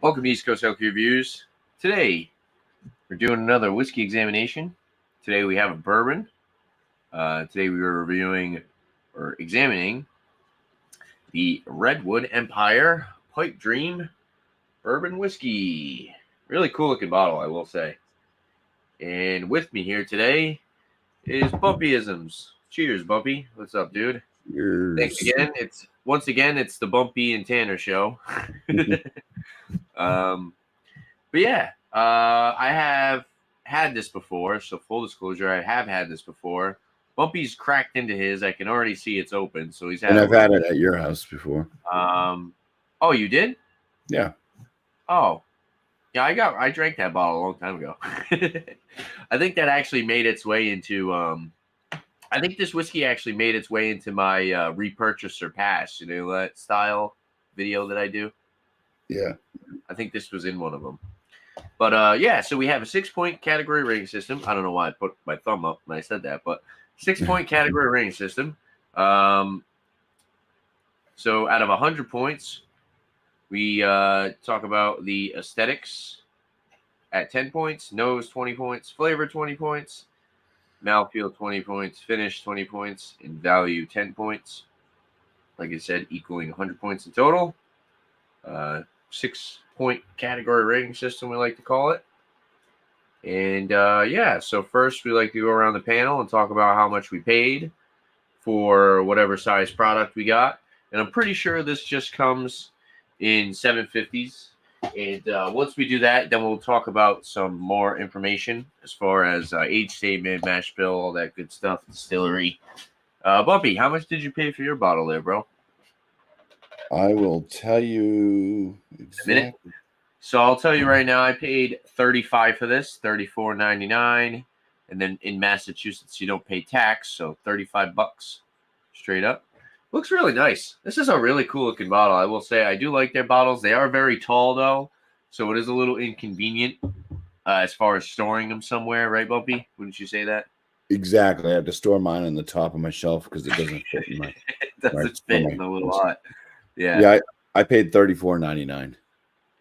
Welcome to East Coast Elk Reviews. Today, we're doing another whiskey examination. Today we have a bourbon. Today we are reviewing or examining the Redwood Empire Pipe Dream Bourbon Whiskey. Really cool looking bottle, I will say. And with me here today is Bumpyisms. Cheers, Bumpy. What's up, dude? Cheers. Thanks again. It's the Bumpy and Tanner show. But yeah, I have had this before. So full disclosure, I have had this before. Bumpy's cracked into his. I can already see it's open. So he's had. And I've had it at your house before. Oh, you did? Yeah. Oh, yeah. I drank that bottle a long time ago. I think that actually made its way into. I think this whiskey actually made its way into my repurchase or pass. You know that style video that I do. Yeah. I think this was in one of them. But yeah, so we have a 6-point category rating system. I don't know why I put my thumb up when I said that, but 6-point category rating system. So out of 100 points, we talk about the aesthetics at 10 points, nose 20 points, flavor 20 points, mouthfeel 20 points, finish 20 points, and value 10 points. Like I said, equaling 100 points in total. 6-point category rating system, we like to call it. And yeah, so first we like to go around the panel and talk about how much we paid for whatever size product we got. And I'm pretty sure this just comes in 750s. And once we do that, then we'll talk about some more information as far as age statement, mash bill, all that good stuff, distillery. Bumpy, how much did you pay for your bottle there, bro? I will tell you exactly. So I'll tell you right now, I paid $35 for this, $34.99, and then in Massachusetts you don't pay tax, so $35 straight up. Looks really nice. This is a really cool looking bottle. I will say I do like their bottles. They are very tall though, so it is a little inconvenient as far as storing them somewhere, right, Bumpy? Wouldn't you say that? Exactly. I have to store mine on the top of my shelf because it doesn't fit in my. It doesn't fit in the little hut. Yeah. Yeah, I paid $34.99.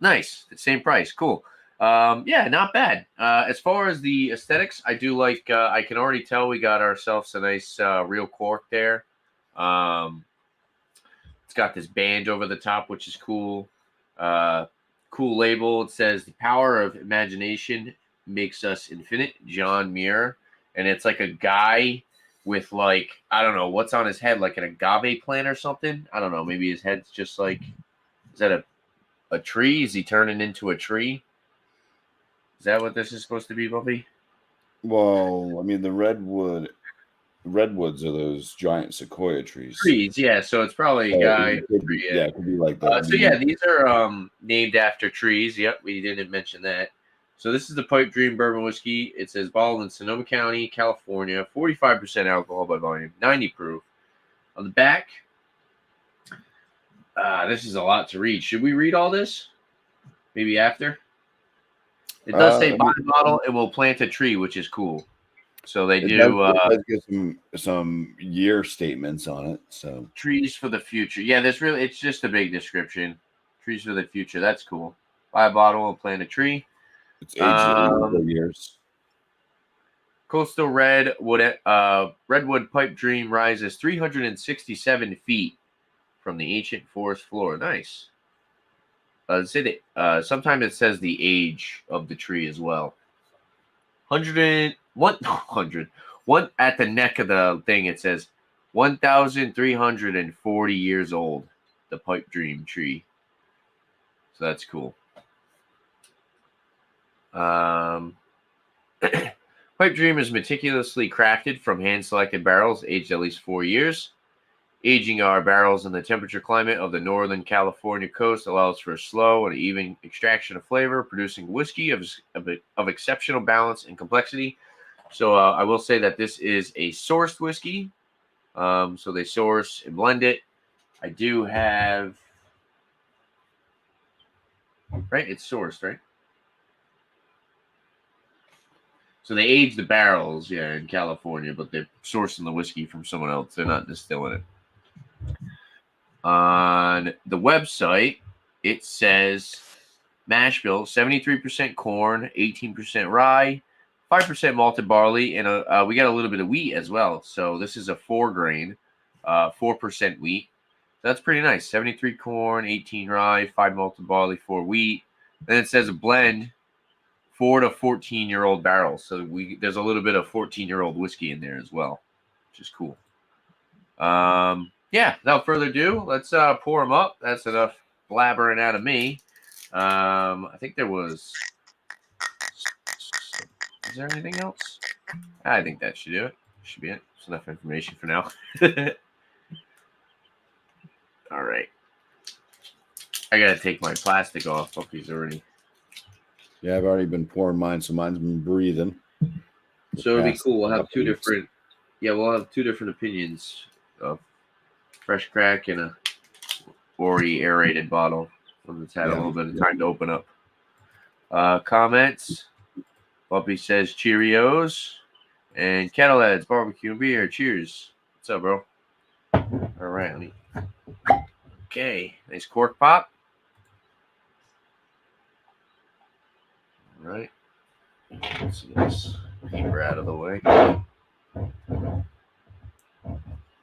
Nice. Same price. Cool. Yeah, not bad. As far as the aesthetics, I do like, I can already tell we got ourselves a nice real cork there. It's got this band over the top, which is cool. Cool label. It says the power of imagination makes us infinite. John Muir. And it's like a guy with like, I don't know what's on his head, like an agave plant or something. I don't know. Maybe his head's just like, is that a tree? Is he turning into a tree? Is that what this is supposed to be, Bumpy? Well, I mean, the redwoods are those giant sequoia trees. Trees, yeah. So it's probably a guy. It could be like that. So yeah, these are named after trees. Yep, we didn't mention that. So this is the Pipe Dream Bourbon Whiskey. It says bottled in Sonoma County, California, 45% alcohol by volume, 90 proof. On the back, this is a lot to read. Should we read all this? Maybe after? It does say buy a bottle and we'll plant a tree, which is cool. So they do. Does get some year statements on it. So trees for the future. Yeah, it's just a big description. Trees for the future. That's cool. Buy a bottle and plant a tree. It's aged years. Coastal Redwood Pipe Dream rises 367 feet from the ancient forest floor. Nice. Sometimes it says the age of the tree as well. 100 at the neck of the thing. It says 1,340 years old. The Pipe Dream tree. So that's cool. Pipe Dream is meticulously crafted from hand-selected barrels aged at least 4 years. Aging our barrels in the temperature climate of the northern California coast allows for a slow and even extraction of flavor, producing whiskey of exceptional balance and complexity. So I will say that this is a sourced whiskey. So they source and blend it. I do have... Right? It's sourced, right? So they age the barrels, in California, but they're sourcing the whiskey from someone else. They're not distilling it. On the website, it says mash bill, 73% corn, 18% rye, 5% malted barley, and we got a little bit of wheat as well. So this is a 4-grain, 4% wheat. That's pretty nice. 73 corn, 18 rye, 5 malted barley, 4 wheat. Then it says a blend, 4 to 14-year-old barrels. So there's a little bit of 14-year-old whiskey in there as well, which is cool. Yeah, without further ado, let's pour them up. That's enough blabbering out of me. I think there was. Is there anything else? I think that should do it. Should be it. That's enough information for now. All right. I gotta take my plastic off. Puppy's already. Yeah, I've already been pouring mine, so mine's been breathing. So it'll be cool. We'll have two different. Yeah, we'll have two different opinions of fresh crack and a Ori aerated bottle. One that's had a little bit of time to open up. Comments. Puppy says Cheerios. And Kettleheads, barbecue and beer. Cheers. What's up, bro? All right. Okay. Nice cork pop. All right. Let's get this paper out of the way. I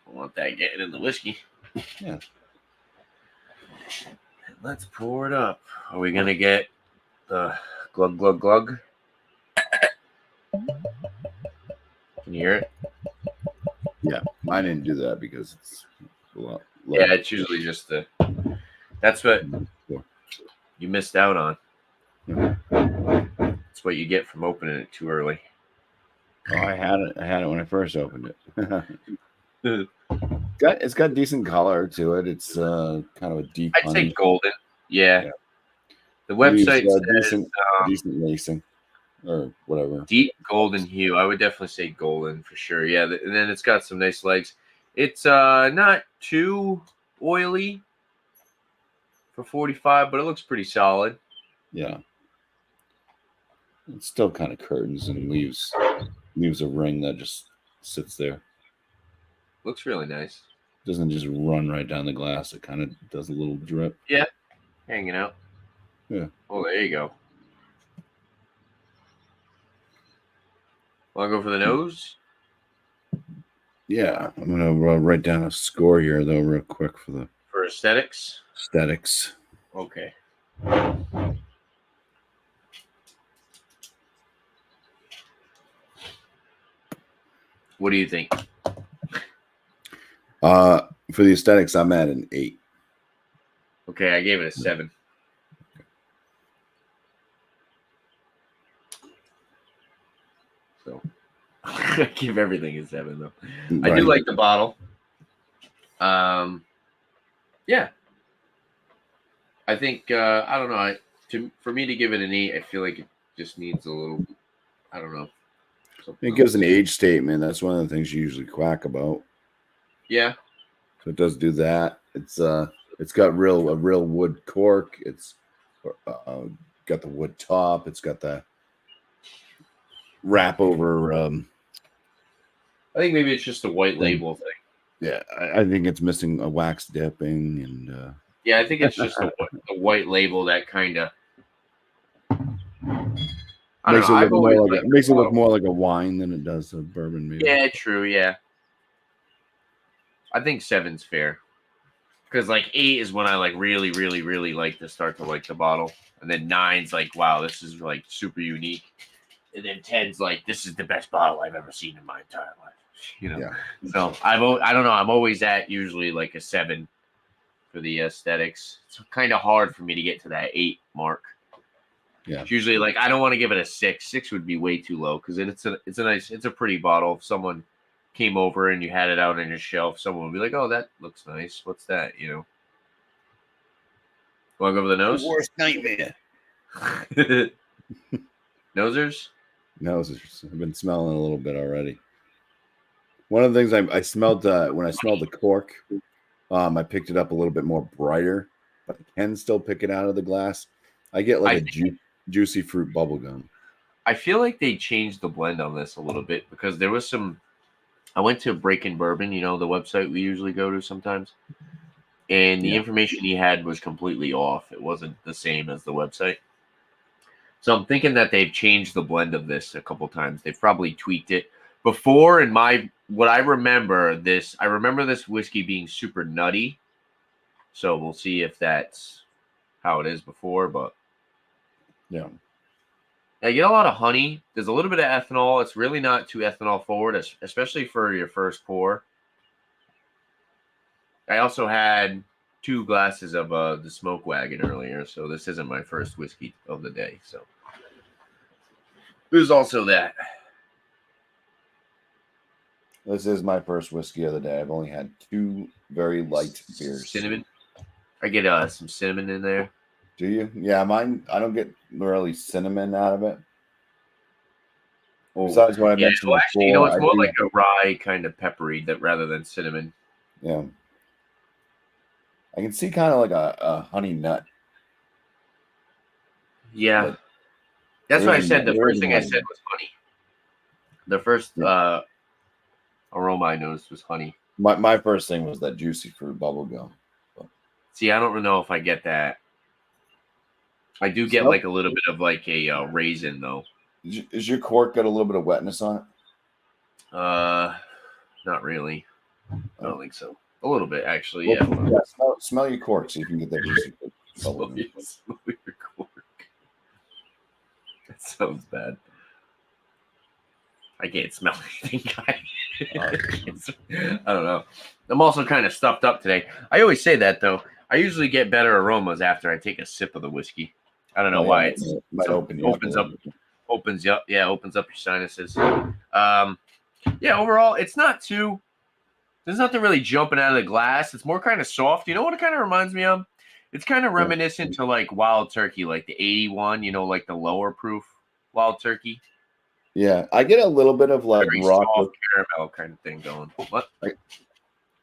want that getting in the whiskey. Yeah. Let's pour it up. Are we going to get the glug, glug, glug? Can you hear it? Yeah, I didn't do that because it's a lot. Yeah, it's usually just the. That's what you missed out on. That's what you get from opening it too early. Oh, I had it when I first opened it. It's got decent color to it. It's kind of a deep. I'd say golden. Yeah. The website says decent lacing. Or whatever. Deep golden hue. I would definitely say golden for sure. Yeah, and then it's got some nice legs. It's not too oily for 45, but it looks pretty solid. Yeah. It still kind of curtains and leaves a ring that just sits there. Looks really nice. Doesn't just run right down the glass. It kind of does a little drip. Yeah. Hanging out. Yeah. Oh, there you go. Want to go for the nose? Yeah, I'm gonna write down a score here though, real quick for aesthetics. Aesthetics. Okay. What do you think? For the aesthetics, I'm at an 8. Okay, I gave it a 7. So I give everything a 7 though. Right. I do like the bottle. Yeah. I think I don't know. For me to give it an 8, I feel like it just needs a little. I don't know. It gives an age statement. That's one of the things you usually quack about. Yeah. So it does do that. It's got a real wood cork. It's got the wood top. It's got the wrap over. I think maybe it's just a white label thing. Yeah, I think it's missing a wax dipping and. Yeah, I think it's just a white label that kind of makes it look more like a wine than it does a bourbon. Maybe. Yeah, true. Yeah, I think 7's fair because like 8 is when I like really, really, really like to start to like the bottle, and then 9's like, wow, this is like super unique, and then 10's like, this is the best bottle I've ever seen in my entire life. You know, yeah. So I don't know. I'm always at usually like a 7 for the aesthetics. It's kind of hard for me to get to that 8 mark. Yeah. It's usually like I don't want to give it a 6. 6 would be way too low because it's a pretty bottle. If someone came over and you had it out on your shelf, someone would be like, "Oh, that looks nice. What's that?" You know. Want to go for the nose? Worst nightmare. Nosers. I've been smelling a little bit already. One of the things I smelled when I smelled the cork, I picked it up a little bit more brighter, but I can still pick it out of the glass. I get like juicy fruit bubble gum. I feel like they changed the blend on this a little bit because there was some. I went to Breaking Bourbon, you know, the website we usually go to sometimes, and the information he had was completely off. It wasn't the same as the website. So I'm thinking that they've changed the blend of this a couple times. They've probably tweaked it before. In my what I remember this whiskey being super nutty. So we'll see if that's how it is before. But Yeah. I get a lot of honey. There's a little bit of ethanol. It's really not too ethanol forward, especially for your first pour. I also had 2 glasses of the Smoke Wagon earlier, so this isn't my first whiskey of the day. So there's also that. This is my first whiskey of the day. I've only had 2 very light beers. Cinnamon. I get some cinnamon in there. Do you? Yeah, mine. I don't get really cinnamon out of it. Oh, besides what I mentioned before, actually, it's more like a rye kind of peppery rather than cinnamon. Yeah. I can see kind of like a honey nut. Yeah. Like, that's what I said. The first thing I said was honey. The first aroma I noticed was honey. My first thing was that juicy fruit bubble gum. See, I don't know if I get that. I do get like a little bit of like a raisin though. Is your cork got a little bit of wetness on it? Not really. I don't think so. A little bit, actually. Well, yeah. Smell your cork so you can get that juicy fruit. Smell your cork. That sounds bad. I can't smell anything, guys. I don't know. I'm also kind of stuffed up today. I always say that though. I usually get better aromas after I take a sip of the whiskey. I don't know why. It opens up your sinuses. Overall, it's not too. There's nothing really jumping out of the glass. It's more kind of soft. You know what it kind of reminds me of? It's kind of reminiscent to like Wild Turkey, like the 81. Like the lower proof Wild Turkey. Yeah, I get a little bit of like raw caramel kind of thing going. What?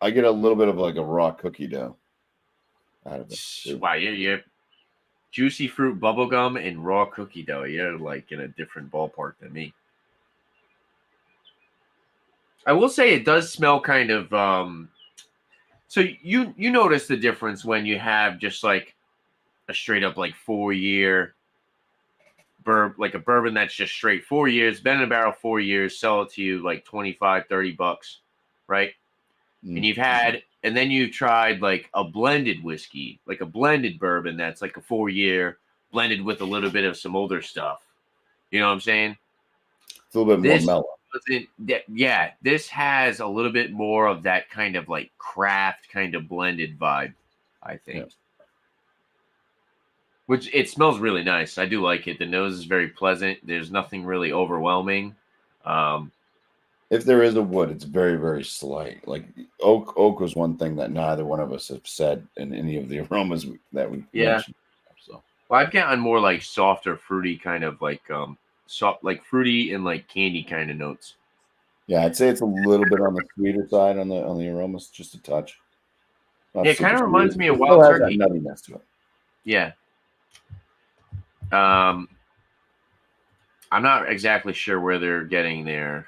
I get a little bit of like a raw cookie dough out of it. Too. Wow, you're juicy fruit bubblegum and raw cookie dough. You're like in a different ballpark than me. I will say it does smell kind of so you notice the difference when you have just like a straight up like 4-year like a bourbon that's just straight 4 years, been in a barrel 4 years, sell it to you like $25-$30, right? Mm-hmm. And then you've tried like a blended whiskey, like a blended bourbon that's like a 4-year blended with a little bit of some older stuff. You know what I'm saying? It's a little bit more mellow. Yeah, this has a little bit more of that kind of like craft kind of blended vibe, I think. Yeah. Which it smells really nice. I do like it. The nose is very pleasant. There's nothing really overwhelming. If there is a wood, it's very, very slight. Like oak was one thing that neither one of us have said in any of the aromas that we mentioned. So, well, I've gotten more like softer, fruity kind of like soft, like fruity and like candy kind of notes. Yeah, I'd say it's a little bit on the sweeter side on the aromas, just a touch. It kind of reminds me of Wild Turkey. That nuttiness to it. Yeah. I'm not exactly sure where they're getting their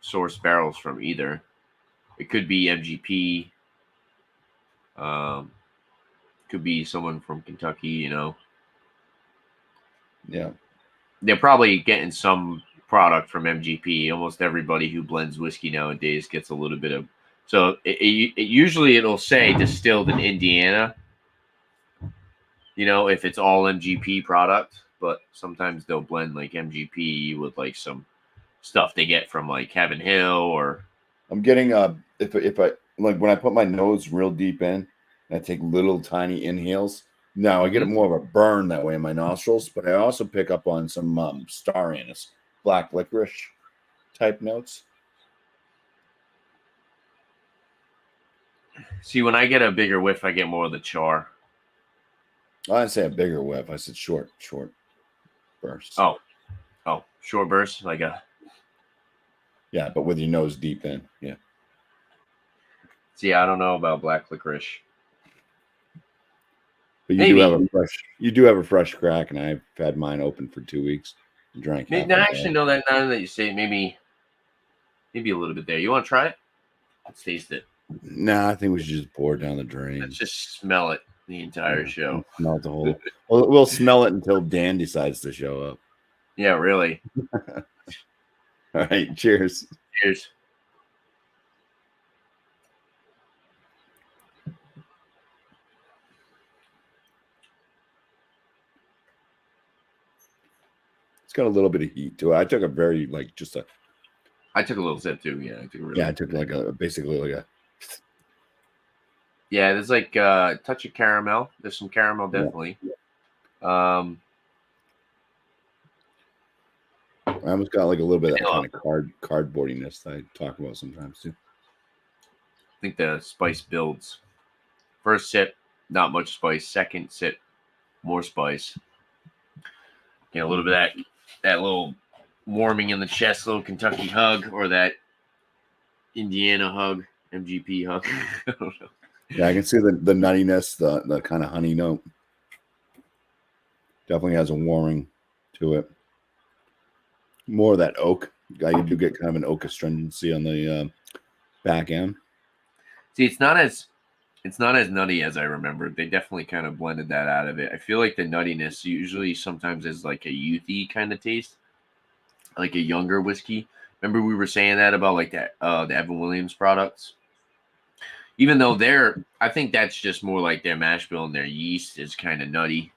source barrels from either. It could be MGP. Could be someone from Kentucky, Yeah. They're probably getting some product from MGP. Almost everybody who blends whiskey nowadays gets a little bit of. So usually it'll say distilled in Indiana. If it's all MGP product, but sometimes they'll blend like MGP with like some stuff they get from like Heaven Hill or. I'm getting if I like when I put my nose real deep in and I take little tiny inhales. Now I get more of a burn that way in my nostrils, but I also pick up on some star anise, black licorice type notes. See, when I get a bigger whiff, I get more of the char. I didn't say a bigger whiff. I said short bursts. Oh, short bursts, like a. Yeah, but with your nose deep in. Yeah. See, I don't know about black licorice. But you do have a fresh crack, and I've had mine open for 2 weeks. Drank. I actually know that now that you say it, maybe a little bit there. You want to try it? Let's taste it. Nah, I think we should just pour it down the drain. Let's just smell it the entire show. Smell the whole. We'll smell it until Dan decides to show up. Yeah, really. All right, cheers. Cheers. It's got a little bit of heat to it. I took a very just a I took a little sip too. Yeah, I took a really. I took like a basically like a Yeah, there's like a touch of caramel. There's some caramel definitely. Um, I almost got like a little bit of that vanilla. kind of cardboardiness that I talk about sometimes too. I think the spice builds. First sip, not much spice. Second sip, more spice. A little bit of that little warming in the chest, little Kentucky hug, or that Indiana hug, MGP hug. I don't know. Yeah, I can see the nuttiness, the kind of honey note. Definitely has a warming to it. More of that oak. I do get kind of an oak astringency on the back end. See, it's not as nutty as I remembered. They definitely kind of blended that out of it. I feel like the nuttiness usually sometimes is like a youthy kind of taste, like a younger whiskey. Remember we were saying that about like that the Evan Williams products. Even though I think that's just more like their mash bill and their yeast is kind of nutty.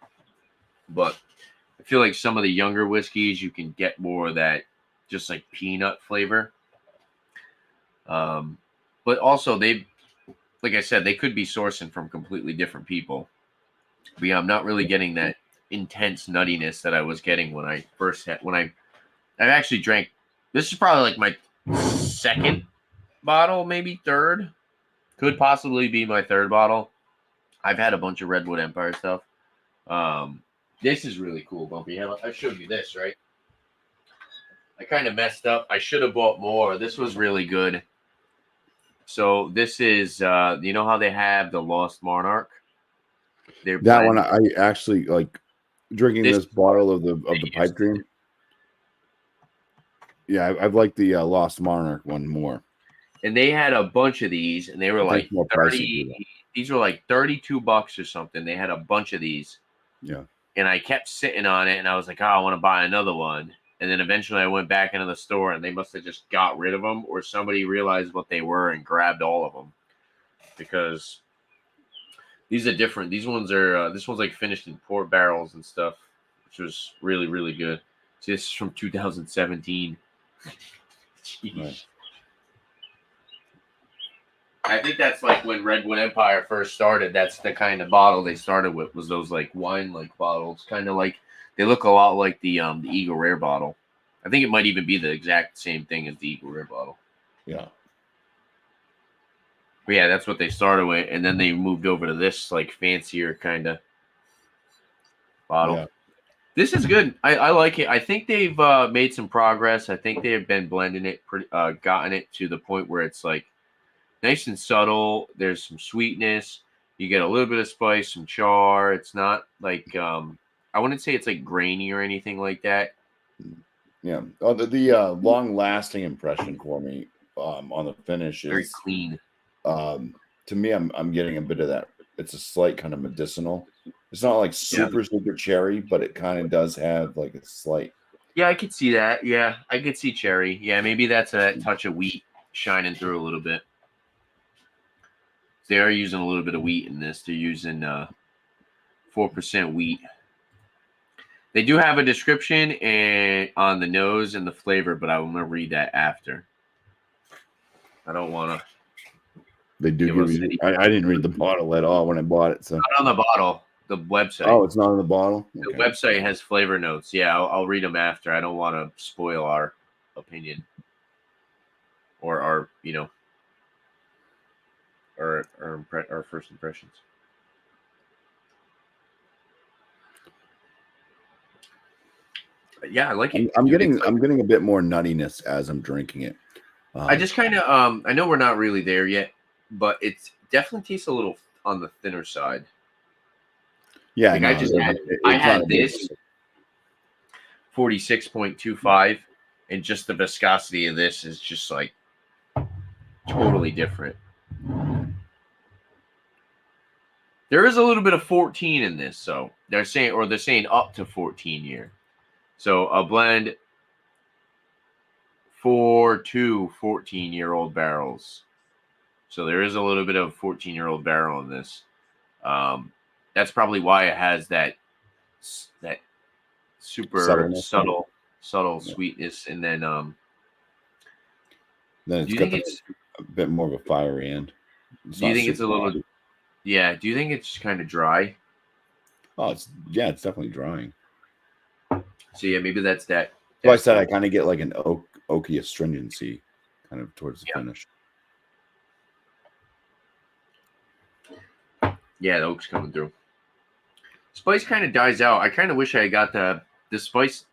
But I feel like some of the younger whiskeys you can get more of that just like peanut flavor. But also like I said, they could be sourcing from completely different people. But yeah, I'm not really getting that intense nuttiness that I was getting when I first had I actually drank. This is probably like my second bottle, maybe third. Could possibly be my third bottle. I've had a bunch of Redwood Empire stuff. This is really cool, Bumpy. I showed you this, right? I kind of messed up. I should have bought more. This was really good. So this is, you know how they have the Lost Monarch? That one I actually like drinking this bottle of the Pipe Dream. Yeah, I've liked the Lost Monarch one more. And they had a bunch of these, and they were like 30. These were like $32 or something. They had a bunch of these. Yeah. And I kept sitting on it, and I was like, oh, I want to buy another one. And then eventually I went back into the store, and they must have just got rid of them, or somebody realized what they were and grabbed all of them. Because these are different. These ones are, this one's like finished in port barrels and stuff, which was really, really good. See, this is from 2017. Right. I think that's like when Redwood Empire first started. That's the kind of bottle they started with, was those like wine like bottles, kind of like they look a lot like the Eagle Rare bottle. I think it might even be the exact same thing as the Eagle Rare bottle. Yeah. But yeah, that's what they started with, and then they moved over to this like fancier kind of bottle. Yeah. This is good. I like it. I think they've made some progress. I think they have been blending it, gotten it to the point where it's like nice and subtle. There's some sweetness. You get a little bit of spice, some char. It's not like I wouldn't say it's like grainy or anything like that. Yeah. Oh, the long-lasting impression for me on the finish is very clean. To me, I'm getting a bit of that. It's a slight kind of medicinal. It's not like super cherry, but it kind of does have like a slight. Yeah, I could see that. Yeah, I could see cherry. Yeah, maybe that's a touch of wheat shining through a little bit. They are using a little bit of wheat in this. They're using 4% wheat. They do have a description on the nose and the flavor, but I will not read that after. I don't want to. They do give you. I didn't read the bottle at all when I bought it. So not on the bottle, the website. Oh, it's not on the bottle. Okay. The website has flavor notes. Yeah, I'll read them after. I don't want to spoil our opinion or our, our first impressions. Yeah, I like it. I'm getting a bit more nuttiness as I'm drinking it. I just kind of I know we're not really there yet, but it definitely tastes a little on the thinner side. Yeah, like I had this 46.25, and just the viscosity of this is just like totally different. There is a little bit of 14 in this, so they're saying up to 14 here. So a blend for two 14-year-old barrels. So there is a little bit of 14-year-old barrel in this. That's probably why it has that super Subtleness. subtle Yeah. sweetness. And then Then do it's you got think it's a bit more of a fiery end. It's do you not think it's a super. little yeah, do you think it's kind of dry? Oh, it's definitely drying. So yeah, maybe that's that. So I said I kind of get like an oaky astringency kind of towards the Yeah. finish. Yeah, the oak's coming through. Spice kind of dies out. I kind of wish I got the spice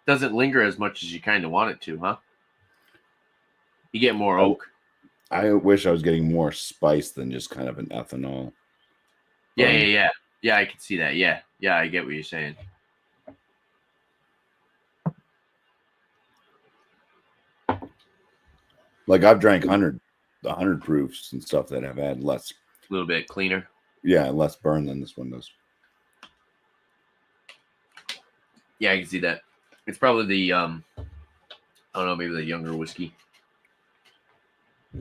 doesn't linger as much as you kind of want it to, huh? You get more oak. I wish I was getting more spice than just kind of an ethanol. Yeah, I can see that. Yeah, I get what you're saying. Like I've drank 100 proofs and stuff that have had less, A little bit cleaner. less burn than this one does. Yeah, I can see that. It's probably the I don't know, maybe the younger whiskey.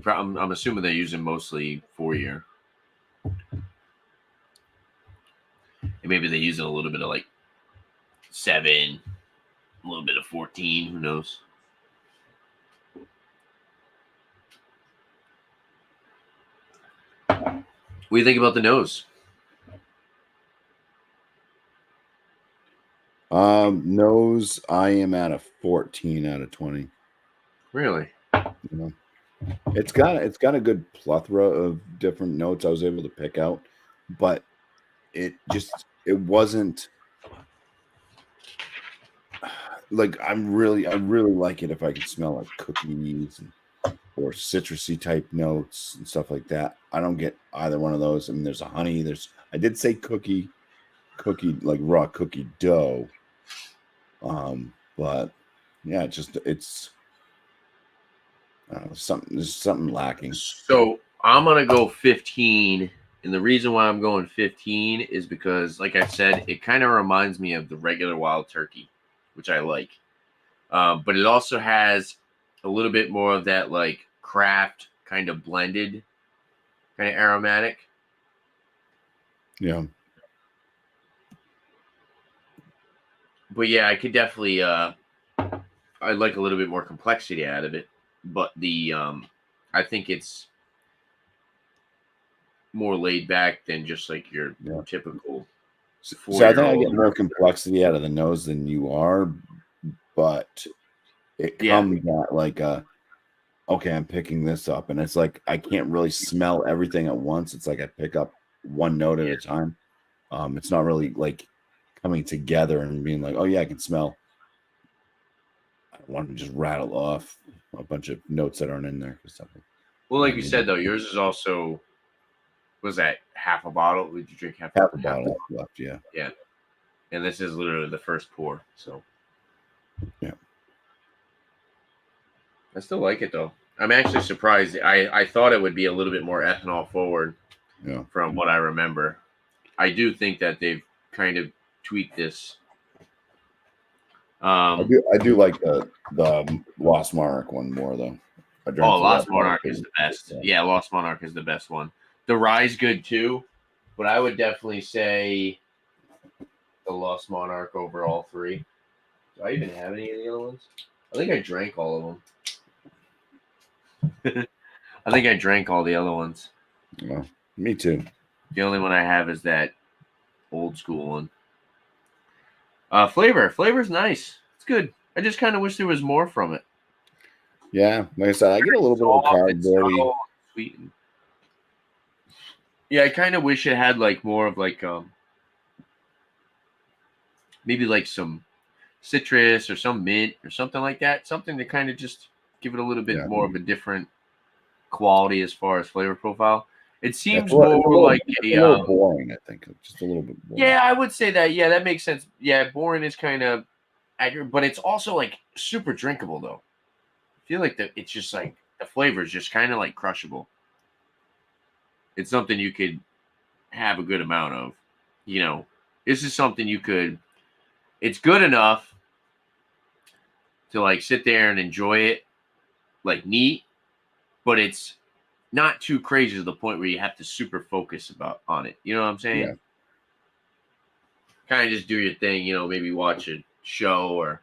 I'm assuming they're using mostly 4-year. And maybe they use a little bit of like 7, a little bit of 14. Who knows? What do you think about the nose? Nose, I am at a 14 out of 20. Really? You know, it's got a good plethora of different notes I was able to pick out, but it wasn't like I really like it if I can smell like cookies or citrusy type notes and stuff like that. I don't get either one of those. I mean, there's a honey. I did say cookie like raw cookie dough. But yeah, it's I don't know, there's something lacking. So I'm gonna go 15, and the reason why I'm going 15 is because, like I said, it kind of reminds me of the regular wild turkey, which I like. But it also has a little bit more of that like craft kind of blended, kind of aromatic. Yeah. But yeah, I could definitely I like a little bit more complexity out of it. But I think it's more laid back than just like your typical So I think I 4-year-old. get more complexity out of the nose than you are, but it comes at like okay, I'm picking this up, and it's like I can't really smell everything at once. It's like I pick up one note at a time. It's not really like coming together and being like, oh yeah, I can smell. I don't want to just rattle off a bunch of notes that aren't in there or something. Well, like you said though, yours is also was that half a bottle? Did you drink half a bottle left? Yeah. Yeah. And this is literally the first pour, so yeah. I still like it though. I'm actually surprised. I thought it would be a little bit more ethanol forward. Yeah. From what I remember, I do think that they've kind of tweaked this. I do like the Lost Monarch one more though. Lost Monarch is the best. Yeah, Lost Monarch is the best one. The Rye's good too, but I would definitely say the Lost Monarch over all three. Do I even have any of the other ones? I think I drank all of them. I think I drank all the other ones. Yeah, me too. The only one I have is that old school one. Flavor's nice. It's good. I just kind of wish there was more from it. Yeah, like I said, I get a little bit of cardboardy. Sweet. Yeah, I kind of wish it had like more of like maybe like some citrus or some mint or something like that. Something to kind of just give it a little bit more of a different quality as far as flavor profile. It seems more like a little boring, I think. Just a little bit boring. Yeah, I would say that. Yeah, that makes sense. Yeah, boring is kind of accurate, but it's also like super drinkable though. I feel like it's just like the flavor is just kind of like crushable. It's something you could have a good amount of. You know, this is something you could. It's good enough to like sit there and enjoy it like neat, but it's not too crazy to the point where you have to super focus on it. You know what I'm saying? Yeah. Kind of just do your thing, maybe watch a show or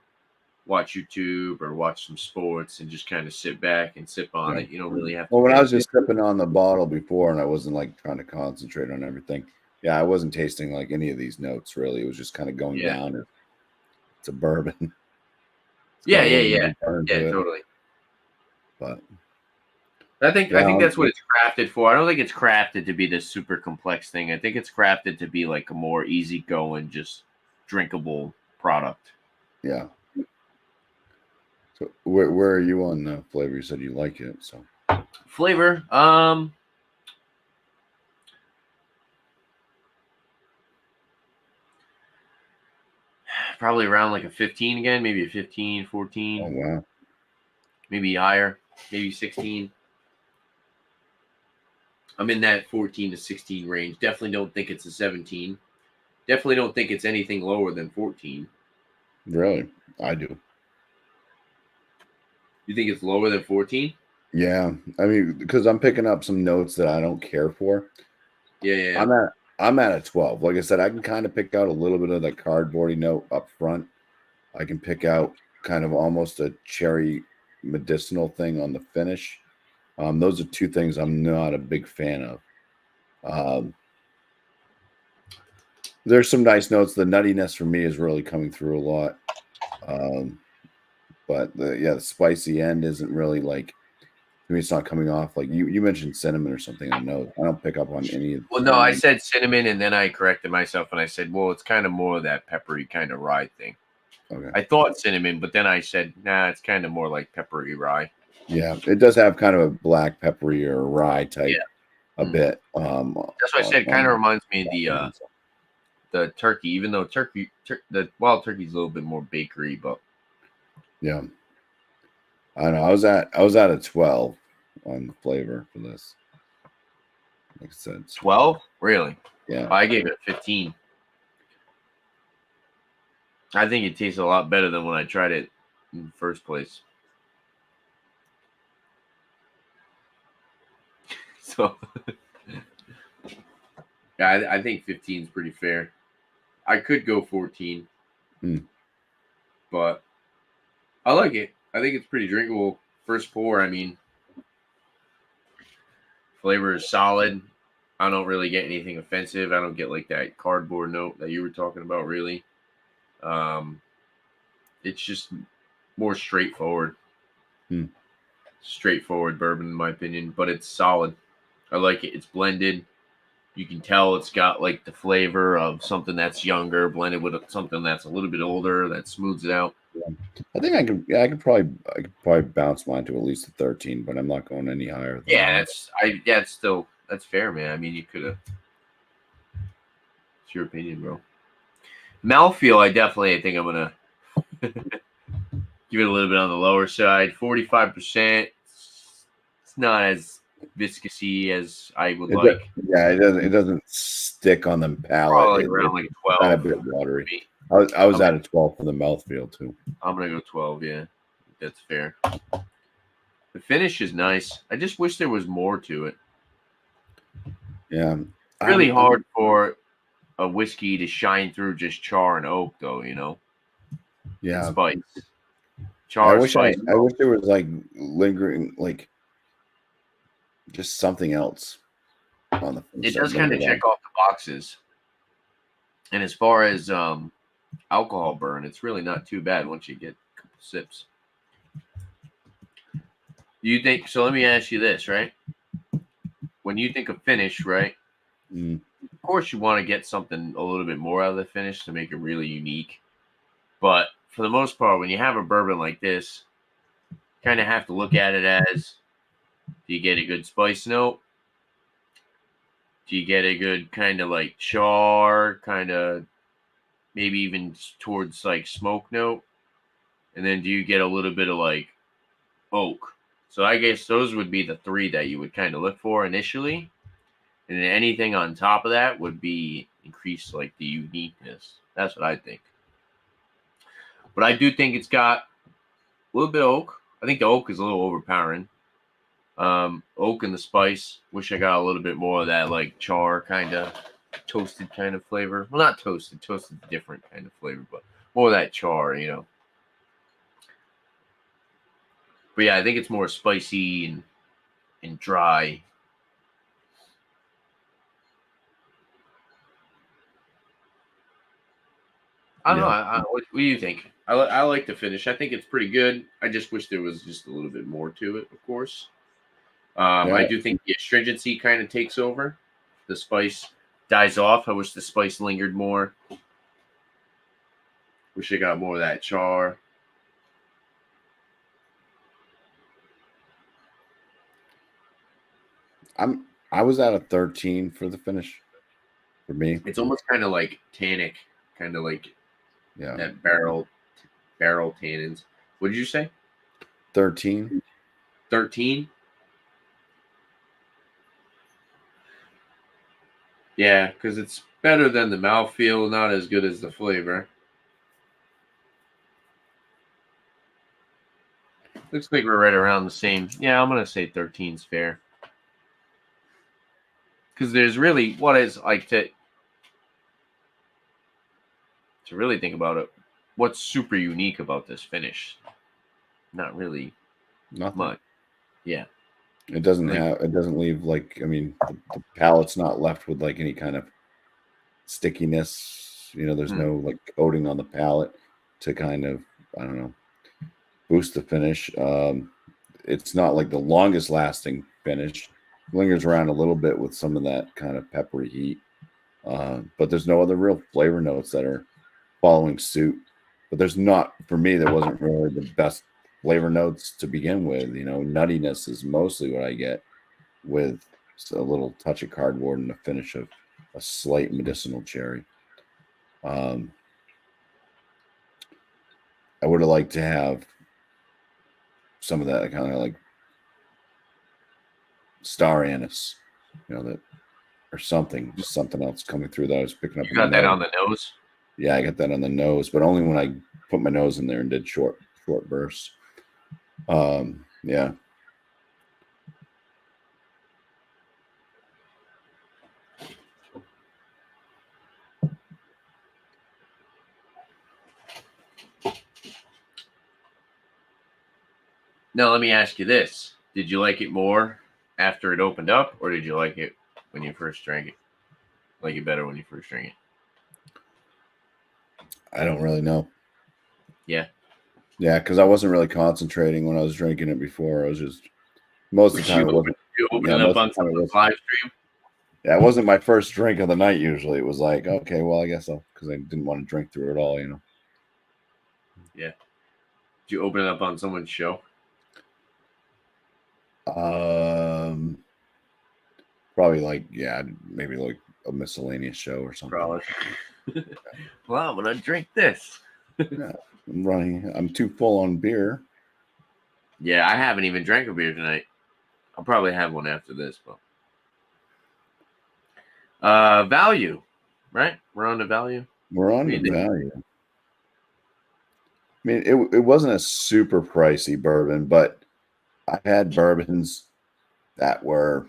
watch YouTube or watch some sports and just kind of sit back and sip on it. You don't really have to. Well, when I was just sipping on the bottle before and I wasn't like trying to concentrate on everything, yeah, I wasn't tasting like any of these notes really. It was just kind of going down. It's a bourbon. Yeah, totally. But I think that's what it's crafted for. I don't think it's crafted to be this super complex thing. I think it's crafted to be like a more easygoing, just drinkable product. Yeah. So where are you on the flavor? You said you like it. So flavor, probably around like a 15 again, maybe a 15, 14. Oh wow. Maybe higher, maybe 16. I'm in that 14 to 16 range. Definitely don't think it's a 17. Definitely don't think it's anything lower than 14. Really? I do. You think it's lower than 14? Yeah. I mean, because I'm picking up some notes that I don't care for. Yeah. I'm at a 12. Like I said, I can kind of pick out a little bit of the cardboardy note up front. I can pick out kind of almost a cherry medicinal thing on the finish. Those are two things I'm not a big fan of. There's some nice notes. The nuttiness for me is really coming through a lot. But the spicy end isn't really like, to me, it's not coming off. Like you mentioned cinnamon or something. I don't pick up on any of. Well, no, I said cinnamon, and then I corrected myself, and I said, well, it's kind of more of that peppery kind of rye thing. Okay. I thought cinnamon, but then I said, nah, it's kind of more like peppery rye. Yeah, it does have kind of a black peppery or rye type a bit. That's what I said. Kind of reminds me of the turkey, even though the wild turkey is a little bit more bakery, but yeah, I don't know. I was at a 12 on the flavor for this. Like I said, 12, really? Yeah, I gave it 15. I think it tastes a lot better than when I tried it in the first place. So, yeah, I think 15 is pretty fair. I could go 14, but I like it. I think it's pretty drinkable. First pour, I mean, flavor is solid. I don't really get anything offensive. I don't get like that cardboard note that you were talking about, really. It's just more straightforward. Straightforward bourbon, in my opinion, but it's solid. I like it. It's blended. You can tell it's got like the flavor of something that's younger blended with something that's a little bit older that smooths it out. I think I could probably bounce mine to at least a 13, but I'm not going any higher. That's fair, man. I mean, you could have. It's your opinion, bro. Mouthfeel, I think I'm gonna give it a little bit on the lower side. 45%. It's not as viscousy as I would like. Yeah, it doesn't stick on the palate. Probably around like 12. Kind of a bit watery. I was at a 12 for the mouthfeel too. I'm gonna go 12. Yeah, that's fair. The finish is nice. I just wish there was more to it. Yeah, it's really hard for a whiskey to shine through just char and oak, though. Yeah, spice. Char. I wish there was like lingering, like just something else on the. It does kind of check off the boxes. And as far as alcohol burn, it's really not too bad once you get a couple sips. You think so? Let me ask you this, right? When you think of finish, right? Of course, you want to get something a little bit more out of the finish to make it really unique. But for the most part, when you have a bourbon like this, you kind of have to look at it as: do you get a good spice note? Do you get a good kind of like char, kind of maybe even towards like smoke note? And then do you get a little bit of like oak? So I guess those would be the three that you would kind of look for initially. And then anything on top of that would be increase like the uniqueness. That's what I think. But I do think it's got little bit of oak. I think the oak is a little overpowering. Oak and the spice. Wish I got a little bit more of that like char kind of toasted kind of flavor. Well, not toasted. Toasted different kind of flavor, but more of that char, you know. But yeah, I think it's more spicy and dry. I don't know. What do you think? I like the finish. I think it's pretty good. I just wish there was just a little bit more to it, of course. Yeah. I do think the astringency kind of takes over. The spice dies off. I wish the spice lingered more. Wish I got more of that char. I was at a 13 for the finish for me. It's almost kind of like tannic, kind of like Yeah. that barrel tannins. What did you say? 13. 13? Yeah, because it's better than the mouthfeel, not as good as the flavor. Looks like we're right around the same. Yeah, I'm gonna say 13 is fair. Because there's really what is like to really think about it. What's super unique about this finish? Not really Nothing. much. Yeah. It doesn't leave like, I mean, the palate's not left with like any kind of stickiness. You know, there's no like coating on the palate to kind of, I don't know, boost the finish. It's not like the longest lasting finish. Lingers around a little bit with some of that kind of peppery heat. But there's no other real flavor notes that are following suit. But there's not, for me, there wasn't really the best flavor notes to begin with. You know, nuttiness is mostly what I get with a little touch of cardboard and a finish of a slight medicinal cherry. I would have liked to have some of that kind of like star anise, you know, that or something, just something else coming through that I was picking up. You got that on the nose? Yeah, I got that on the nose, but only when I put my nose in there and did short bursts. Yeah. Now let me ask you this: did you like it more after it opened up, or did you like it when you first drank it? Like it better when you first drank it? I don't really know. Yeah. Yeah, because I wasn't really concentrating when I was drinking it before. I was just most of the time. You opened it up on some live stream? Yeah, it wasn't my first drink of the night. Usually, it was like, okay, well, I guess I'll, because I didn't want to drink through it all, you know. Yeah. Did you open it up on someone's show? Probably like, yeah, maybe like a miscellaneous show or something. Probably. Well, I'm gonna drink this. Yeah, I'm too full on beer. Yeah, I haven't even drank a beer tonight. I'll probably have one after this, but value, right? We're on the value. We're on the value. I mean, it wasn't a super pricey bourbon, but I've had bourbons that were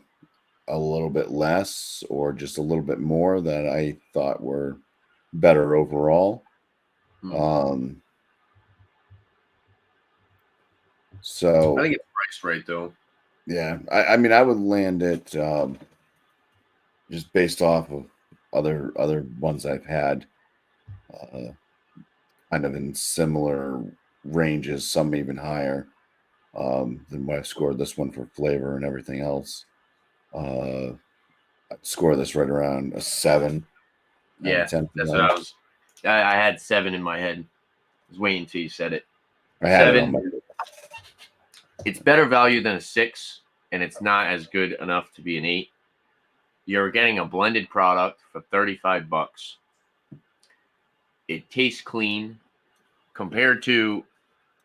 a little bit less or just a little bit more that I thought were better overall. So I think it's priced right though. Yeah, I mean, I would land it just based off of other ones I've had, kind of in similar ranges, some even higher than what I scored this one for flavor and everything else. I'd score this right around a 7. Yeah, that's what I was. I had 7 in my head. I was waiting until you said it. I had 7. it on my. It's better value than a 6, and it's not as good enough to be an 8. You're getting a blended product for $35. It tastes clean compared to.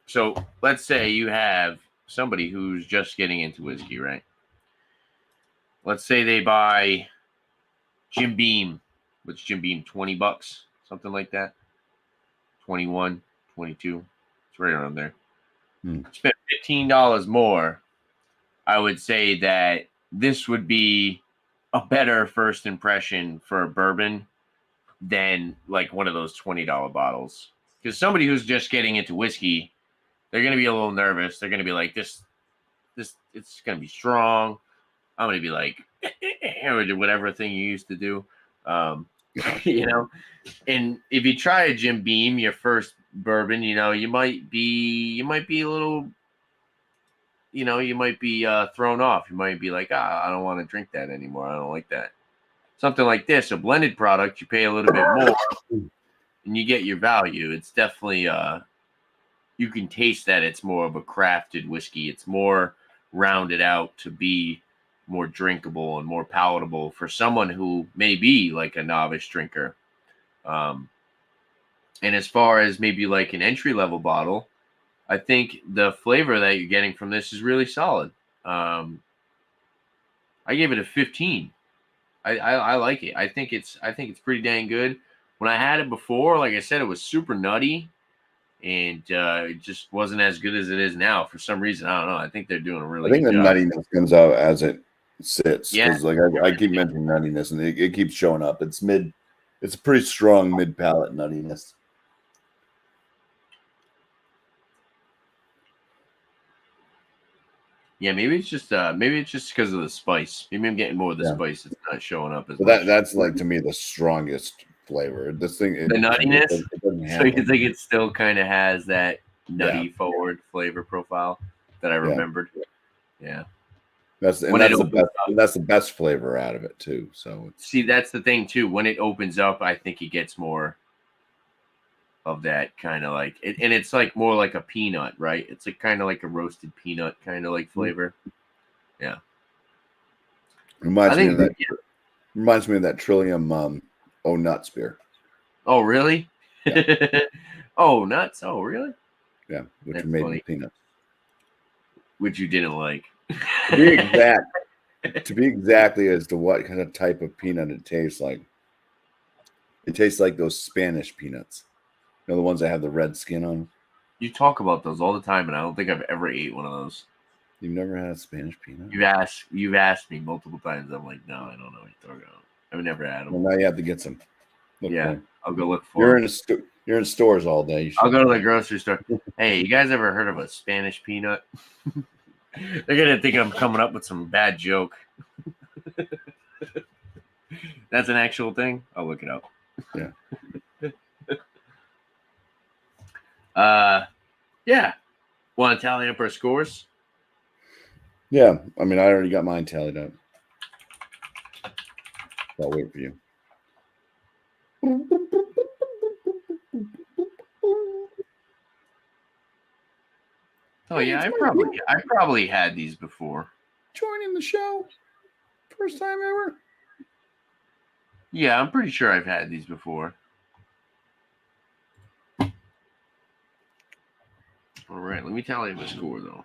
So let's say you have somebody who's just getting into whiskey, right? Let's say they buy Jim Beam. What's Jim Beam? $20, something like that. 21, 22. It's right around there. spent $15 more, I would say that this would be a better first impression for a bourbon than like one of those $20 bottles. Because somebody who's just getting into whiskey, they're going to be a little nervous. They're going to be like, this, it's going to be strong. I'm going to be like, or whatever thing you used to do. You know, and if you try a Jim Beam, your first bourbon, you know, you might be a little, you know, you might be thrown off. You might be like, I don't want to drink that anymore. I don't like that. Something like this, a blended product, you pay a little bit more and you get your value. It's definitely, you can taste that it's more of a crafted whiskey. It's more rounded out to be more drinkable and more palatable for someone who may be like a novice drinker. And as far as maybe like an entry level bottle, I think the flavor that you're getting from this is really solid. I gave it a 15. I like it. I think it's pretty dang good. When I had it before, like I said, it was super nutty, and it just wasn't as good as it is now. For some reason, I don't know. I think they're doing a really good job. I think the nuttiness comes out as it sits. Yeah. Because like I keep mentioning nuttiness, and it keeps showing up. It's a pretty strong mid palate nuttiness. Yeah, maybe it's just because of the spice. Maybe I'm getting more of the spice. It's not showing up as much. That's like to me the strongest flavor. This thing, the nuttiness. It doesn't have so you think it still kind of has that nutty forward flavor profile that I remembered. Yeah. That's the best flavor out of it too. So see, that's the thing too. When it opens up, I think it gets more of that kind of like, and it's like more like a peanut, right? It's like kind of like a roasted peanut kind of like flavor. Yeah. Reminds me of that Trillium Nuts beer. Oh, really? Yeah. Oh, nuts. Oh, really? Yeah, which are made with peanuts. Which you didn't like. To be exactly as to what kind of type of peanut it tastes like. It tastes like those Spanish peanuts. You know, the ones that have the red skin on them? You talk about those all the time, and I don't think I've ever ate one of those. You've never had a Spanish peanut? You've asked me multiple times. I'm like, no, I don't know what you're talking about. I've never had them. Well, now you have to get some. I'll go look for them. You're in stores all day. I'll go to the grocery store. Hey, you guys ever heard of a Spanish peanut? They're going to think I'm coming up with some bad joke. That's an actual thing? I'll look it up. Yeah. Yeah. Want to tally up our scores? Yeah. I mean, I already got mine tallied up. I'll wait for you. Oh yeah, I probably had these before. Joining the show, first time ever. Yeah, I'm pretty sure I've had these before. All right, let me tally my score though.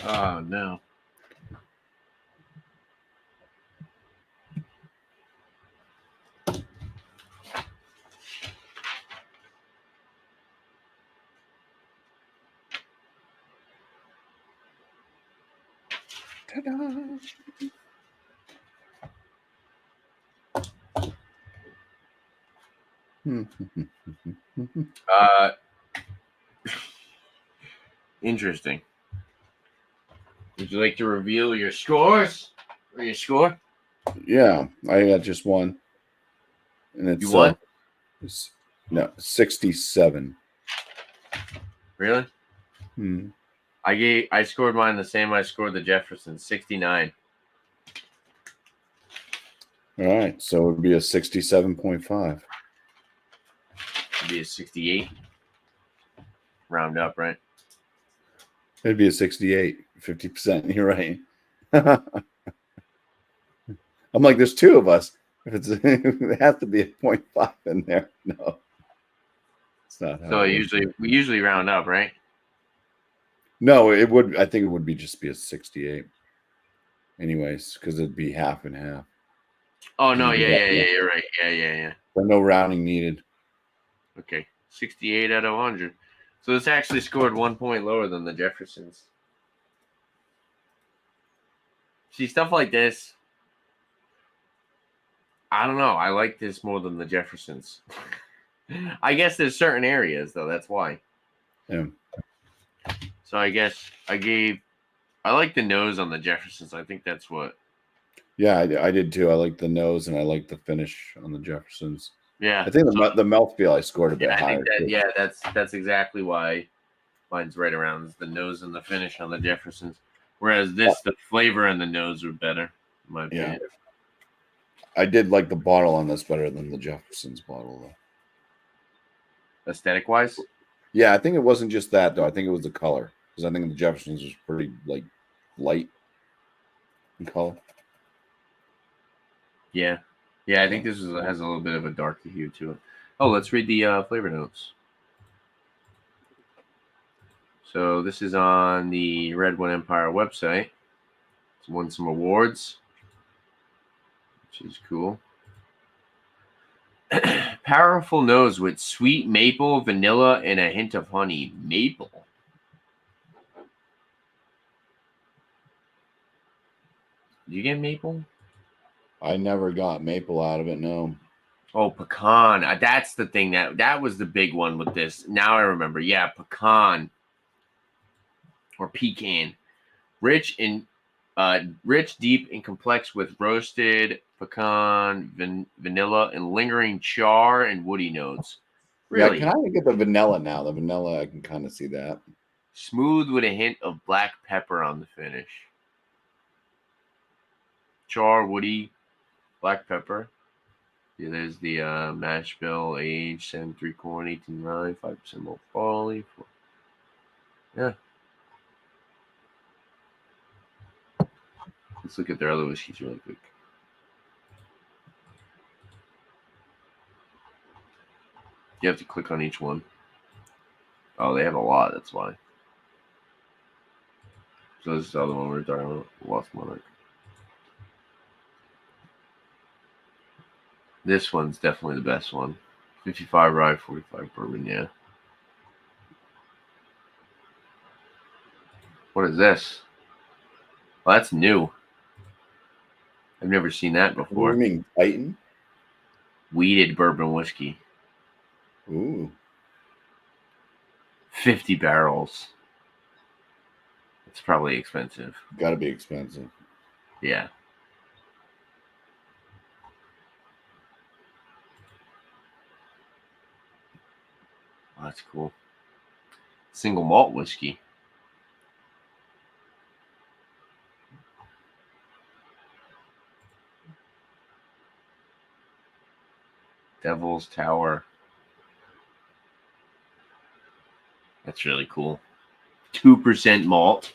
Oh no. Ta-da. Interesting. Would you like to reveal your scores or your score? Yeah, I got just one, and it's you won. 67. Really? Hmm. I scored mine the same. I scored the Jefferson 69. All right, so it would be a 67.5. It'd be a 68. Round up, right? It'd be a 68, 50%. You're right. I'm like, there's two of us. If it's it has to be a 0.5 in there. No, it's not how So it works. we usually round up, right? No, it would. I think it would be just be a 68. Anyways, because it'd be half and half. Oh no, It'd be yeah, you're right. Yeah. But no rounding needed. Okay, 68 out of 100. So this actually scored 1 point lower than the Jeffersons. See, stuff like this, I don't know. I like this more than the Jeffersons. I guess there's certain areas, though. That's why. Yeah. So I guess I like the nose on the Jeffersons. I think that's what. Yeah, I did too. I like the nose and I like the finish on the Jeffersons. Yeah. I think the mouthfeel I scored a bit I higher. think that's exactly why mine's right around the nose and the finish on the Jeffersons. Whereas this, the flavor and the nose were better, in my opinion. Yeah. I did like the bottle on this better than the Jefferson's bottle, though. Aesthetic wise? Yeah, I think it wasn't just that, though. I think it was the color. Because I think the Jefferson's was pretty, like, light in color. Yeah. Yeah, I think this has a little bit of a darker hue to it. Oh, let's read the flavor notes. So this is on the Redwood Empire website. It's won some awards, which is cool. Powerful nose with sweet maple, vanilla, and a hint of honey. Maple. Did you get maple? I never got maple out of it, no. Oh, pecan. That's the thing that was the big one with this. Now I remember. Yeah, pecan or pecan. Rich, deep, and complex with roasted pecan, vanilla, and lingering char and woody notes. Really? Yeah, I kind of get the vanilla now. The vanilla, I can kind of see that. Smooth with a hint of black pepper on the finish. Char, woody, black pepper. Yeah, there's the mash bill, age 7 3 corn, 18 rye, 5% malt barley. Yeah. Let's look at their other whiskeys really quick. You have to click on each one. Oh, they have a lot, that's why. So this is the other one we were talking about, Lost Monarch. This one's definitely the best one. 55 rye, 45 bourbon, yeah. What is this? Well, that's new. I've never seen that before. You mean Titan? Wheated bourbon whiskey. Ooh. 50 barrels. It's probably expensive. Gotta be expensive. Yeah. Oh, that's cool. Single malt whiskey. Devil's Tower. That's really cool. 2% malt,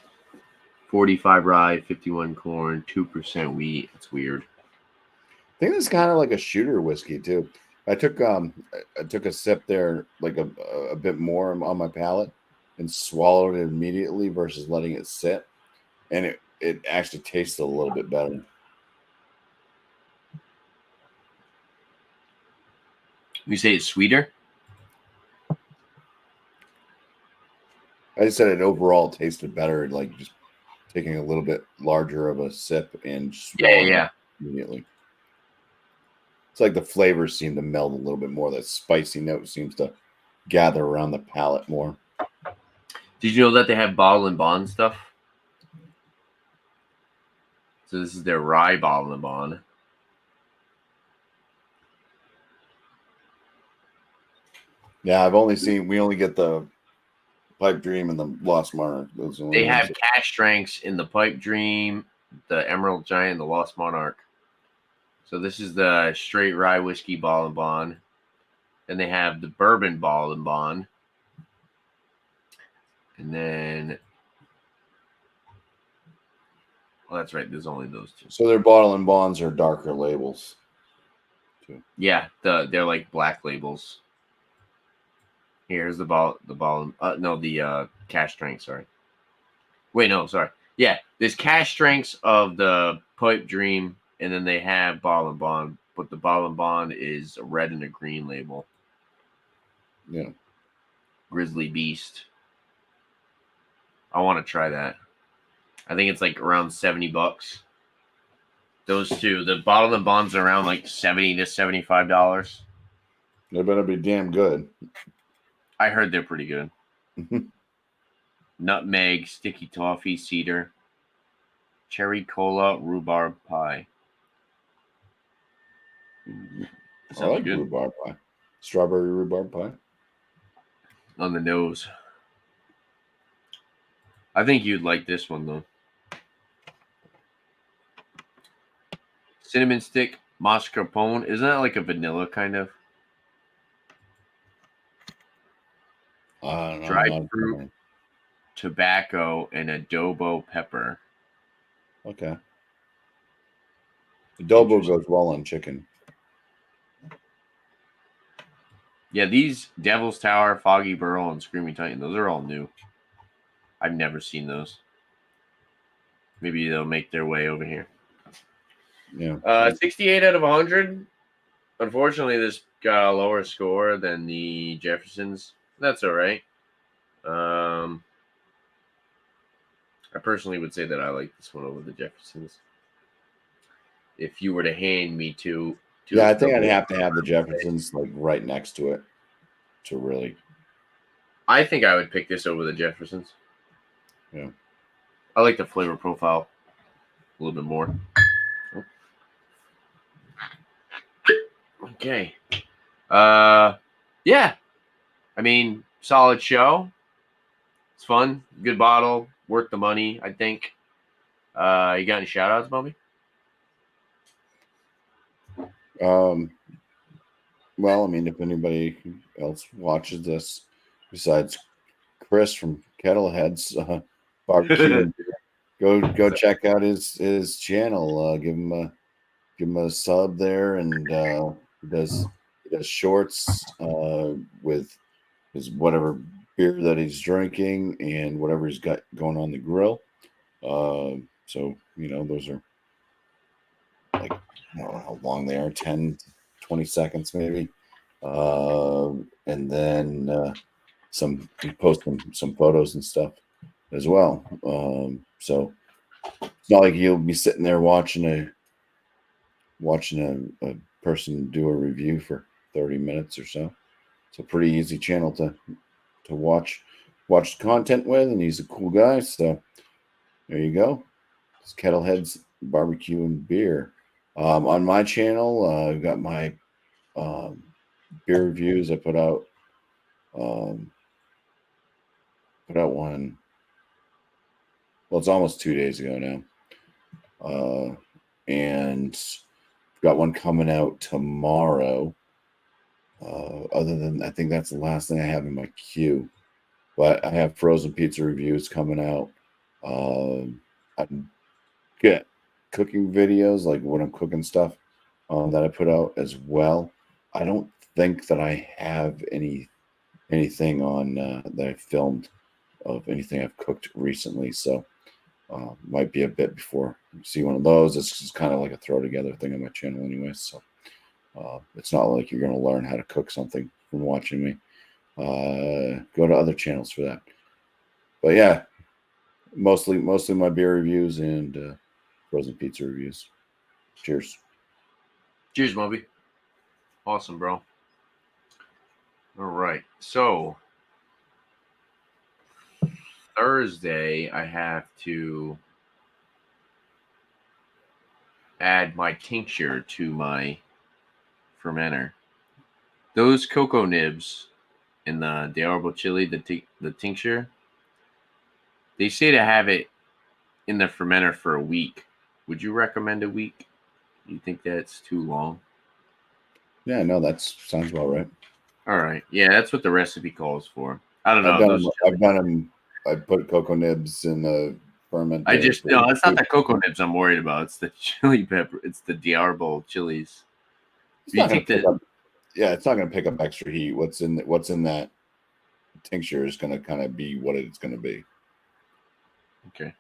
45 rye, 51 corn, 2% wheat. It's weird. I think it's kind of like a shooter whiskey too. I took a sip there, like a bit more on my palate, and swallowed it immediately versus letting it sit, and it actually tasted a little bit better. You say it's sweeter? I just said it overall tasted better, like just taking a little bit larger of a sip and swallowing it immediately. It's like the flavors seem to meld a little bit more. That spicy note seems to gather around the palate more. Did you know that they have bottle and bond stuff? So this is their rye bottle and bond. Yeah, we only get the Pipe Dream and the Lost Monarch. Those They have cash strengths in the Pipe Dream, the Emerald Giant, and the Lost Monarch. So this is the straight rye whiskey bottle and bond. Then they have the bourbon bottle and bond. And then Well, that's right. There's only those two. So their bottle and bonds are darker labels. Too. Yeah, they're like black labels. Here's the cash strength. Sorry. Wait, no, sorry. Yeah, there's cash strengths of the Pipe Dream, and then they have Bottle and Bond, but the Bottle and Bond is a red and a green label. Yeah. Grizzly Beast. I want to try that. I think it's like around $70. Those two, the Bottle and Bonds are around like $70 to $75. They better be damn good. I heard they're pretty good. Nutmeg, sticky toffee, cedar, cherry cola, rhubarb pie. I like good. Rhubarb pie. Strawberry rhubarb pie. On the nose. I think you'd like this one though. Cinnamon stick, mascarpone. Isn't that like a vanilla kind of? Dried fruit, tobacco, and adobo pepper. Okay. Adobo goes well on chicken. Yeah, these Devil's Tower, Foggy Burrow, and Screaming Titan, those are all new. I've never seen those. Maybe they'll make their way over here. Yeah. 68 out of 100. Unfortunately, this got a lower score than the Jeffersons. That's all right. I personally would say that I like this one over the Jeffersons. If you were to hand me two. Yeah, I think I'd have to have the Jeffersons like right next to it to really. I think I would pick this over the Jeffersons. Yeah. I like the flavor profile a little bit more. Okay. Yeah. I mean, solid show. It's fun. Good bottle. Worth the money, I think. You got any shout outs, Bobby? Well, I mean, if anybody else watches this besides Chris from Kettleheads Barbecue, go check out his channel. Give him a sub there, and he does shorts with his whatever beer that he's drinking and whatever he's got going on the grill. So those are like, I don't know how long they are, 10, 20 seconds maybe. And then he posts some photos and stuff as well. So it's not like you'll be sitting there watching a person do a review for 30 minutes or so. It's a pretty easy channel to watch the content with, and he's a cool guy. So there you go. It's Kettleheads Barbecue and Beer. On my channel, I've got my beer reviews. I put out one. Well, it's almost 2 days ago now, and got one coming out tomorrow. Other than, I think that's the last thing I have in my queue. But I have frozen pizza reviews coming out. I get cooking videos, like when I'm cooking stuff, that I put out as well. I don't think that I have anything on that I filmed of anything I've cooked recently. So might be a bit before you see one of those. It's just kind of like a throw together thing on my channel anyway. So it's not like you're going to learn how to cook something from watching me. Go to other channels for that. But yeah, mostly my beer reviews and frozen pizza reviews. Cheers. Cheers, Moby. Awesome, bro. All right. So Thursday, I have to add my tincture to my fermenter. Those cocoa nibs in the De Arbol chili, the tincture, they say to have it in the fermenter for a week. Would you recommend a week? Do you think that's too long? Yeah, no, that sounds about right. All right. Yeah, that's what the recipe calls for. I don't know. I've done them. I put cocoa nibs in the fermented. it's not the cocoa nibs I'm worried about. It's the chili pepper. It's the Diablo chilies. It's Do you not gonna think pick that? up. Yeah, it's not gonna pick up extra heat. What's in that tincture is gonna kind of be what it's gonna be. Okay.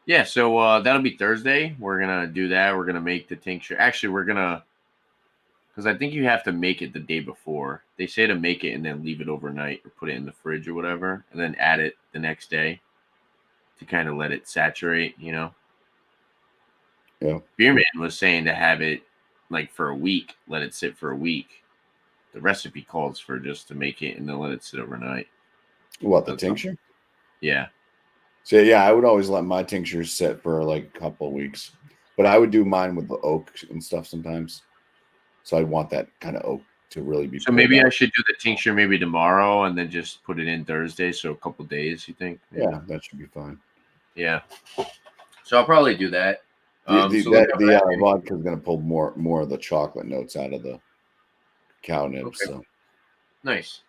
Yeah, so that'll be Thursday. We're gonna do that. We're gonna make the tincture. Actually, we're gonna because I think you have to make it the day before. They say to make it and then leave it overnight or put it in the fridge or whatever, and then add it the next day to kind of let it saturate. Yeah. Beerman was saying to have it like for a week, let it sit for a week. The recipe calls for just to make it and then let it sit overnight. What, the That's tincture? Yeah. So yeah, I would always let my tinctures sit for like a couple of weeks, but I would do mine with the oak and stuff sometimes. So I want that kind of oak to really be So pulled maybe I out. should do the tincture maybe tomorrow and then just put it in Thursday. So a couple days, you think? Maybe? Yeah, that should be fine. Yeah. So I'll probably do that. The So look out for that. vodka is going to pull more of the chocolate notes out of the cow nibs. Okay. So Nice.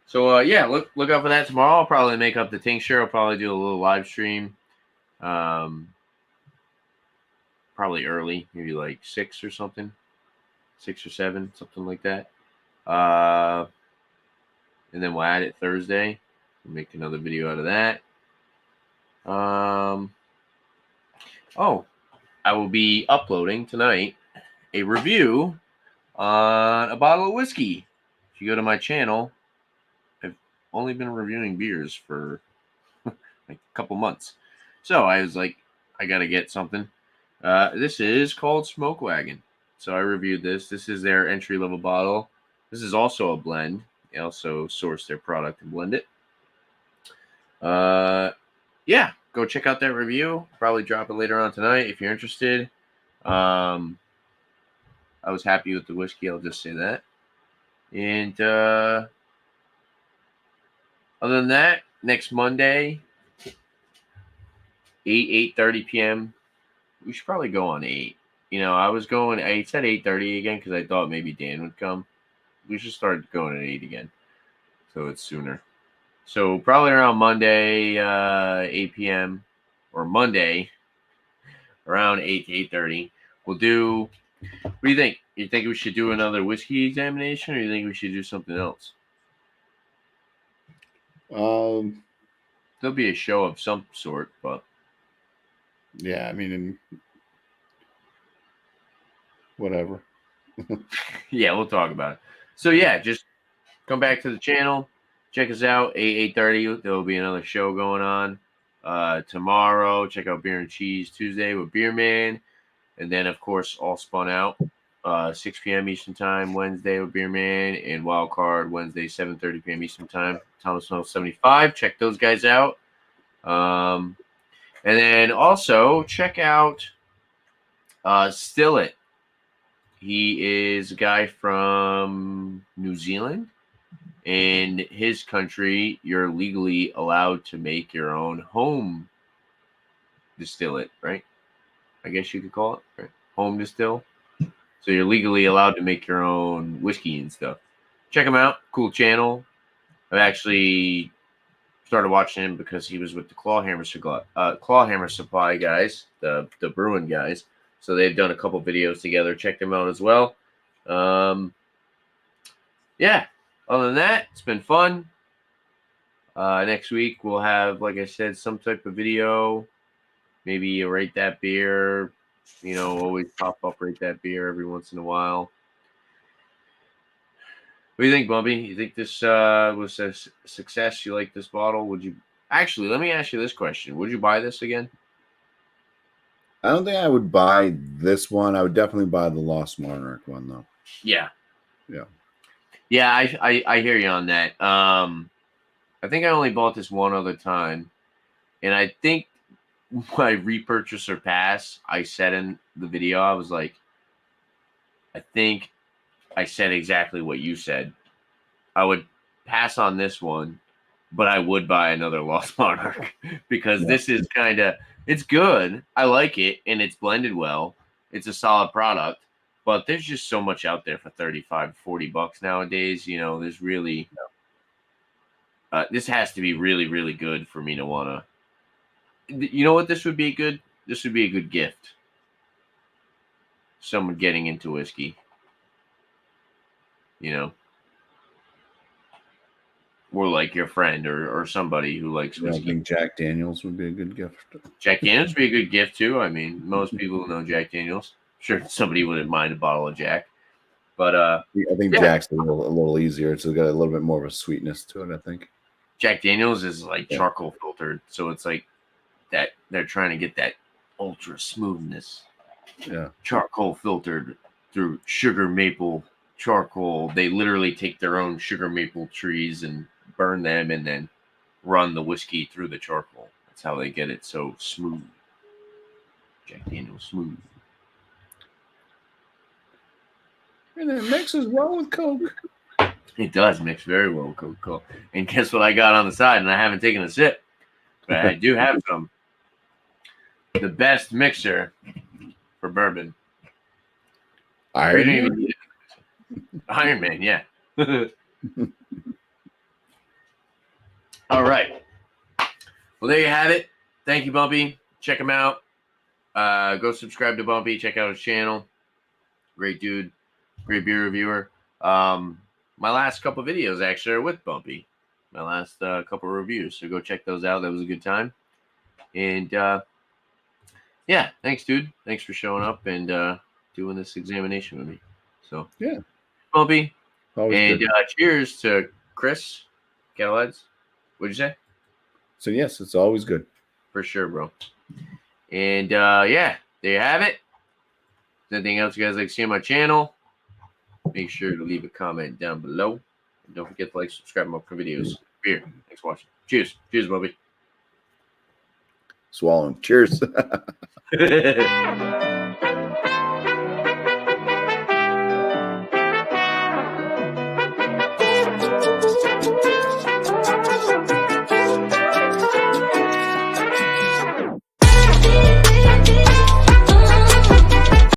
So yeah, look out for that tomorrow. I'll probably make up the tincture. I'll probably do a little live stream. Probably early, maybe like 6 or something. 6 or 7, something like that. And then we'll add it Thursday. We'll make another video out of that. Oh, I will be uploading tonight a review on a bottle of whiskey. If you go to my channel, I've only been reviewing beers for like a couple months. So I was like, I got to get something. This is called Smoke Wagon. So I reviewed this. This is their entry level bottle. This is also a blend. They also source their product and blend it. Yeah, go check out that review. Probably drop it later on tonight if you're interested. I was happy with the whiskey. I'll just say that. And other than that, next Monday, 8:30 p.m. We should probably go on 8. I said 8:30 again because I thought maybe Dan would come. We should start going at 8 again, so it's sooner. So probably around Monday, 8 p.m. or Monday around 8 to 8:30. We'll do. What do you think? You think we should do another whiskey examination, or you think we should do something else? There'll be a show of some sort, but yeah, I mean, whatever. yeah, we'll talk about it. So yeah, just come back to the channel, check us out. 8:30. There will be another show going on. Tomorrow, check out Beer and Cheese Tuesday with Beer Man, and then of course All Spun Out. 6 p.m. Eastern Time Wednesday with Beer Man, and Wild Card Wednesday 7:30 p.m. Eastern Time. Thomas Snow 75. Check those guys out. And then also check out Still It. He is a guy from New Zealand. In his country, you're legally allowed to make your own home distillate, right? I guess you could call it, right? Home distill. So you're legally allowed to make your own whiskey and stuff. Check him out. Cool channel. I've actually started watching him because he was with the Clawhammer Supply guys, the brewing guys. So they've done a couple videos together. Check them out as well. Yeah. Other than that, it's been fun. Next week we'll have, like I said, some type of video. Maybe a rate that beer. Always pop up rate that beer every once in a while. What do you think, Bumpy? You think this was a success? You like this bottle? Would you actually? Let me ask you this question: would you buy this again? I don't think I would buy this one. I would definitely buy the Lost Monarch one, though. Yeah. Yeah. Yeah, I hear you on that. I think I only bought this one other time, and I think my repurchase or pass, I said in the video, I was like, I think I said exactly what you said. I would pass on this one, but I would buy another Lost Monarch because this is it's good. I like it, and it's blended well. It's a solid product, but there's just so much out there for $35, $40 nowadays. There's really, this has to be really, really good for me to want to You know what? This would be good. This would be a good gift. Someone getting into whiskey. You know, or like your friend or somebody who likes whiskey. I think Jack Daniels would be a good gift. Jack Daniels would be a good gift too. I mean, most people know Jack Daniels. Sure, somebody wouldn't mind a bottle of Jack, but I think Jack's a little easier. It's got a little bit more of a sweetness to it. I think Jack Daniels is like charcoal filtered, so it's like that they're trying to get that ultra smoothness. Yeah, charcoal filtered through sugar maple charcoal. They literally take their own sugar maple trees and burn them and then run the whiskey through the charcoal. That's how they get it so smooth. Jack Daniels smooth. And it mixes well with Coke. It does mix very well with Coca-Cola. And guess what I got on the side? And I haven't taken a sip, but I do have some. The best mixer for bourbon. Iron Man. Iron Man, yeah. All right. Well, there you have it. Thank you, Bumpy. Check him out. Go subscribe to Bumpy. Check out his channel. Great dude. Great beer reviewer. My last couple videos actually are with Bumpy. My last couple reviews. So go check those out. That was a good time. And yeah, thanks, dude. Thanks for showing up and doing this examination with me. So yeah, Bumpy. Always and cheers to Chris Kettleheads. What'd you say? So yes, it's always good. For sure, bro. And yeah, there you have it. If there's anything else you guys like to see on my channel, make sure to leave a comment down below. And don't forget to like, subscribe, and more videos. Beer. Thanks for watching. Cheers. Cheers, Bobby. Swallowing. Cheers.